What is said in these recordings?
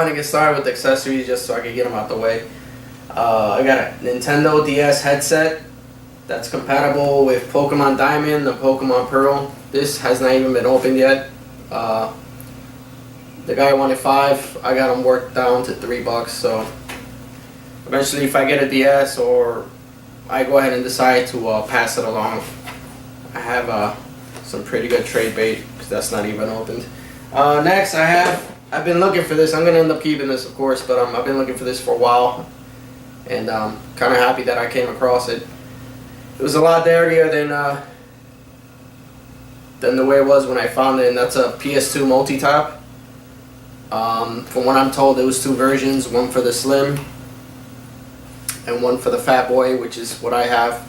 to get started with the accessories just so I can get them out the way. I got a Nintendo DS headset that's compatible with Pokemon Diamond and Pokemon Pearl. This has not even been opened yet. The guy wanted $5. I got him worked down to $3. So eventually, if I get a DS or I go ahead and decide to pass it along, I have some pretty good trade bait because that's not even opened. Next, I've been looking for this. I'm gonna end up keeping this, of course, but I've been looking for this for a while, and kind of happy that I came across it. It was a lot dirtier than the way it was when I found it, and that's a PS2 multi-tap. From what I'm told, there was 2 versions, one for the Slim and one for the Fat Boy, which is what I have.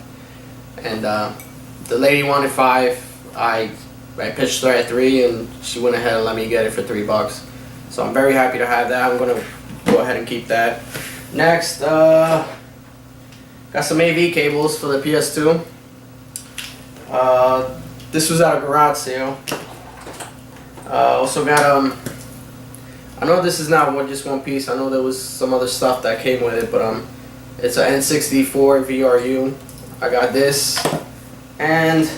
And the lady wanted $5. I pitched her at $3, and she went ahead and let me get it for $3. So I'm very happy to have that. I'm gonna go ahead and keep that. Next, got some AV cables for the PS2. This was at a garage sale. Also got I know this is not just one piece. I know there was some other stuff that came with it, but it's an N64 VRU. I got this, and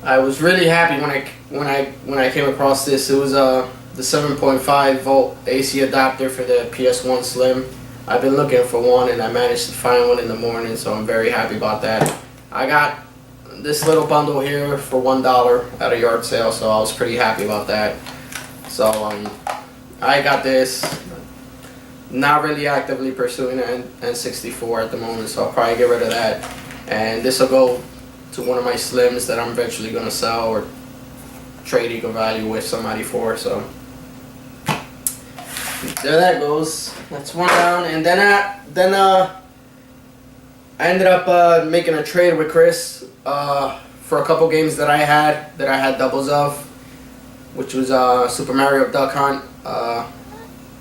I was really happy when I came across this. It was the 7.5 volt AC adapter for the PS1 Slim. I've been looking for one, and I managed to find one in the morning, so I'm very happy about that. I got this little bundle here for $1 at a yard sale, so I was pretty happy about that. So I got this. Not really actively pursuing an N64 at the moment, so I'll probably get rid of that. And this will go to one of my Slims that I'm eventually going to sell or trade equal value with somebody for. So there that goes. That's one down. And then I ended up making a trade with Chris for a couple games that I had doubles of, which was Super Mario Duck Hunt.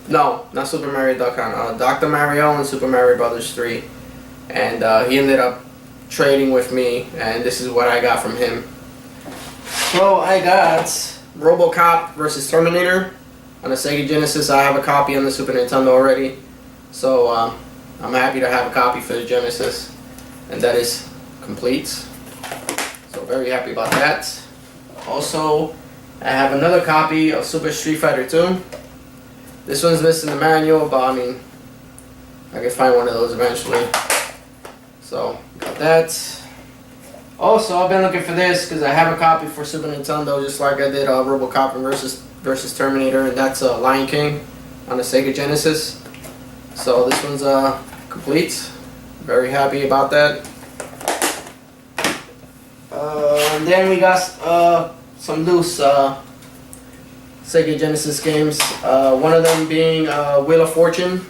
No, not Super Mario Duck Hunt. Dr. Mario and Super Mario Brothers 3. And he ended up trading with me, and this is what I got from him. So I got RoboCop versus Terminator on the Sega Genesis. I have a copy on the Super Nintendo already, so I'm happy to have a copy for the Genesis, and that is complete. So very happy about that. Also, I have another copy of Super Street Fighter 2. This one's missing the manual, but I mean, I can find one of those eventually. So, got that. Also, I've been looking for this because I have a copy for Super Nintendo, just like I did RoboCop versus Terminator, and that's Lion King on the Sega Genesis. So this one's complete. Very happy about that. And then we got some loose Sega Genesis games. One of them being Wheel of Fortune.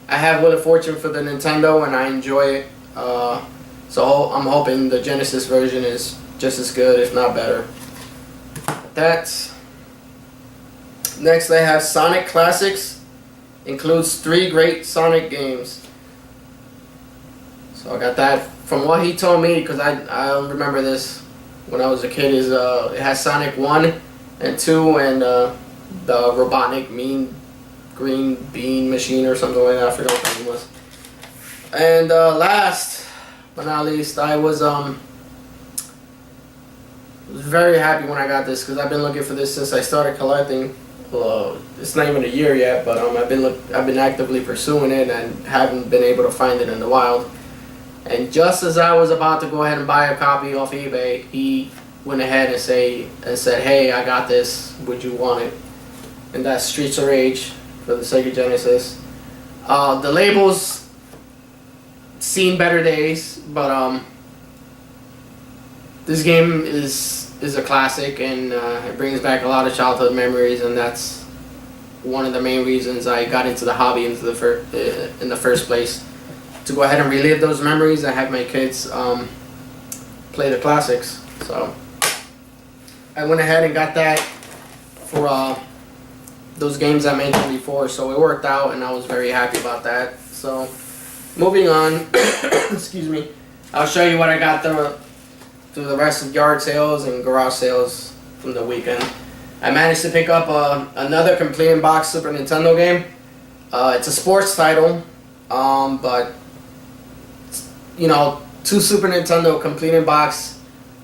I have Wheel of Fortune for the Nintendo, and I enjoy it. So I'm hoping the Genesis version is just as good, if not better. That's next. I have Sonic Classics. Includes 3 great Sonic games. So I got that from what he told me, because I don't remember this when I was a kid. Is it has Sonic 1 and 2 and the Robotnik Mean Green Bean Machine or something like that. I forgot what the name was. And last but not least, I was very happy when I got this, because I've been looking for this since I started collecting. Well, it's not even a year yet, but I've been actively pursuing it and haven't been able to find it in the wild. And just as I was about to go ahead and buy a copy off eBay, he went ahead and said, "Hey, I got this. Would you want it?" And that's Streets of Rage for the Sega Genesis. The label's seen better days, but this game is a classic, and it brings back a lot of childhood memories, and that's one of the main reasons I got into the hobby in the first place, to go ahead and relive those memories and have my kids play the classics. So I went ahead and got that for those games I mentioned before, so it worked out, and I was very happy about that. So moving on, excuse me, I'll show you what I got through the rest of yard sales and garage sales from the weekend. I managed to pick up another complete in box Super Nintendo game. It's a sports title, but you know, 2 Super Nintendo complete in box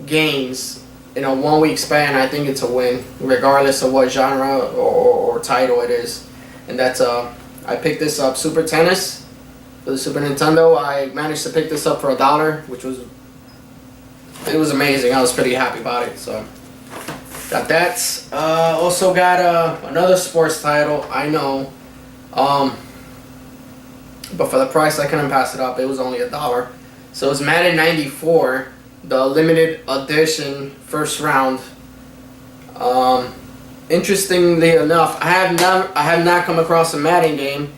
games in a 1 week span. I think it's a win, regardless of what genre or title it is. And that's I picked this up, Super Tennis, for the Super Nintendo. I managed to pick this up for $1, which was amazing. I was pretty happy about it. So got that. Also got another sports title. I know, but for the price I couldn't pass it up. It was only $1. So it's Madden 94, the limited edition first round. Interestingly enough, I have not come across a Madden game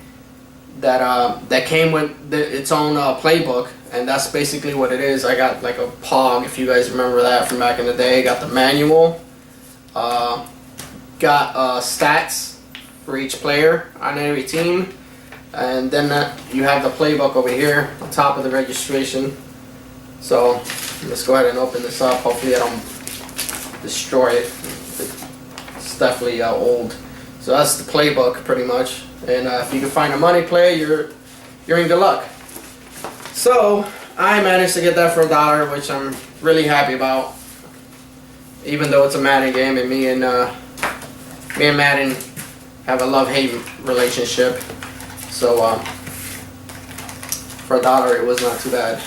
that came with its own playbook, and that's basically what it is. I got like a POG, if you guys remember that from back in the day. Got the manual, got stats for each player on every team, and then you have the playbook over here on top of the registration. So let's go ahead and open this up. Hopefully I don't destroy it. It's definitely old. So that's the playbook pretty much. And if you can find a money play, you're in good luck. So I managed to get that for $1, which I'm really happy about. Even though it's a Madden game, and me and Madden have a love-hate relationship. So for $1, it was not too bad.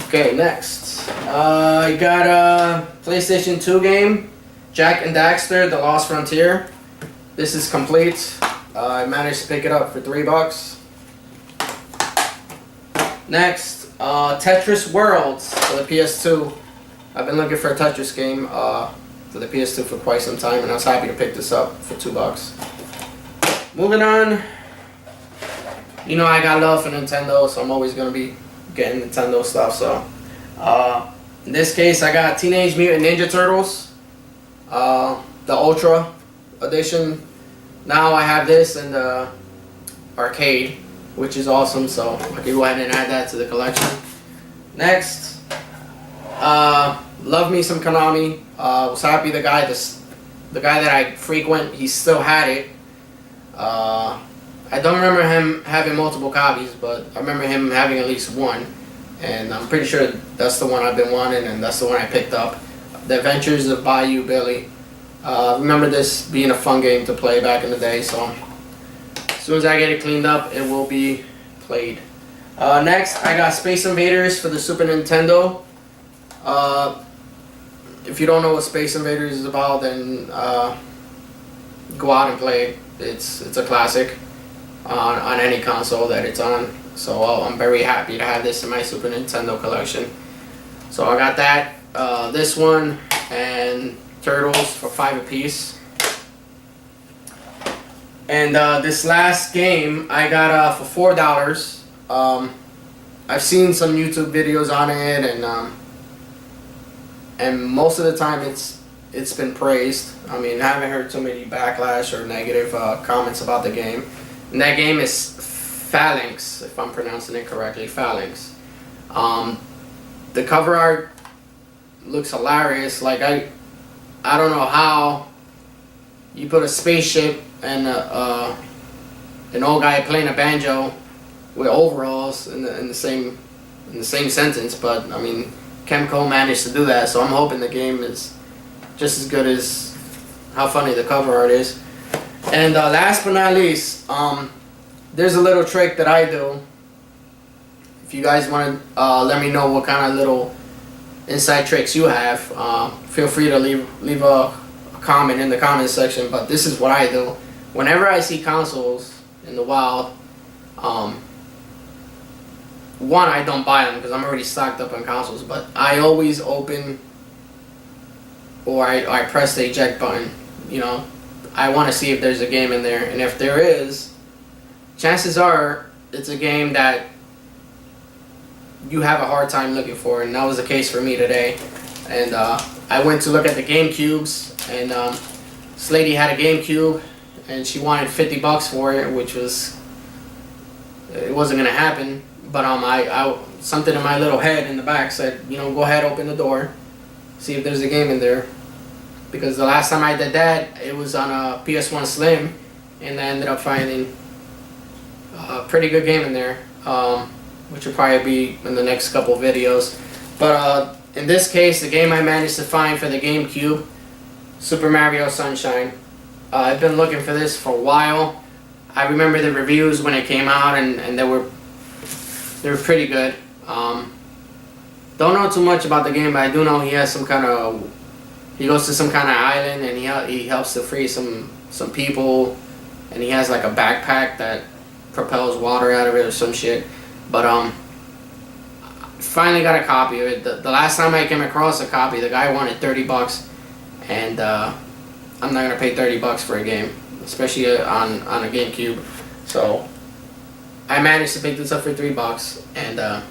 Okay, next I got a PlayStation 2 game, Jak and Daxter: The Lost Frontier. This is complete. I managed to pick it up for $3. Next, Tetris Worlds for the PS2. I've been looking for a Tetris game for the PS2 for quite some time, and I was happy to pick this up for $2. Moving on, you know I got love for Nintendo, so I'm always gonna be getting Nintendo stuff. So in this case, I got Teenage Mutant Ninja Turtles, the Ultra Edition. Now I have this in the arcade, which is awesome, so I can go ahead and add that to the collection. Next, love me some Konami. Was happy the guy that I frequent, he still had it. I don't remember him having multiple copies, but I remember him having at least one, and I'm pretty sure that's the one I've been wanting, and that's the one I picked up. The Adventures of Bayou Billy. Remember this being a fun game to play back in the day, so as soon as I get it cleaned up, it will be played. Next, I got Space Invaders for the Super Nintendo. If you don't know what Space Invaders is about, then go out and play it. It's a classic on any console that it's on. So I'm very happy to have this in my Super Nintendo collection. So I got that, this one, and Turtles for $5 apiece. And this last game I got for $4. I've seen some YouTube videos on it, and most of the time it's been praised. I mean, I haven't heard too many backlash or negative comments about the game. And that game is Phalanx, if I'm pronouncing it correctly, Phalanx. The cover art looks hilarious. Like I don't know how you put a spaceship and an old guy playing a banjo with overalls in the same sentence, but I mean, Kemco managed to do that, so I'm hoping the game is just as good as how funny the cover art is. And last but not least, there's a little trick that I do. If you guys want to let me know what kind of little inside tricks you have, feel free to leave a comment in the comment section. But this is what I do. Whenever I see consoles in the wild, one, I don't buy them because I'm already stocked up on consoles, but I always open, or I press the eject button. You know, I want to see if there's a game in there, and if there is, chances are it's a game that you have a hard time looking for, and that was the case for me today. And I went to look at the GameCubes, and this lady had a GameCube, and she wanted $50 for it, which it wasn't gonna happen. But something in my little head in the back said, you know, go ahead, open the door, see if there's a game in there. because the last time I did that, it was on a PS1 Slim, and I ended up finding a pretty good game in there, which will probably be in the next couple videos. But in this case, the game I managed to find for the GameCube, Super Mario Sunshine. I've been looking for this for a while. I remember the reviews when it came out, and they were pretty good. Don't know too much about the game, but I do know he has some kind of, he goes to some kind of island, and he helps to free some people, and he has like a backpack that propels water out of it or some shit. But finally got a copy of it. The last time I came across a copy, the guy wanted $30, and I'm not gonna pay $30 for a game, especially on a GameCube. So I managed to pick this up for $3, and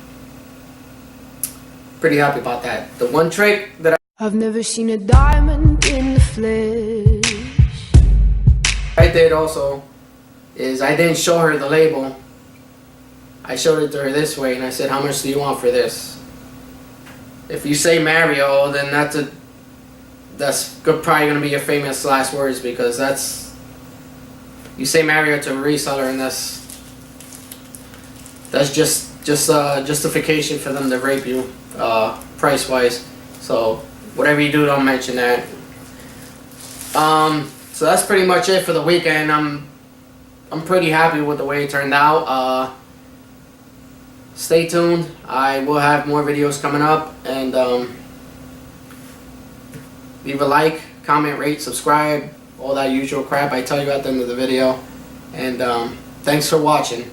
pretty happy about that. The one trick that I've never seen a diamond in the flesh. I did also is I didn't show her the label. I showed it to her this way, and I said, "How much do you want for this?" If you say Mario, then that's probably gonna be your famous last words, because you say Mario to a reseller, and that's just justification for them to rape you, price wise. So whatever you do, don't mention that. So that's pretty much it for the weekend. I'm pretty happy with the way it turned out. Stay tuned. I will have more videos coming up, and leave a like, comment, rate, subscribe, all that usual crap I tell you at the end of the video. And thanks for watching.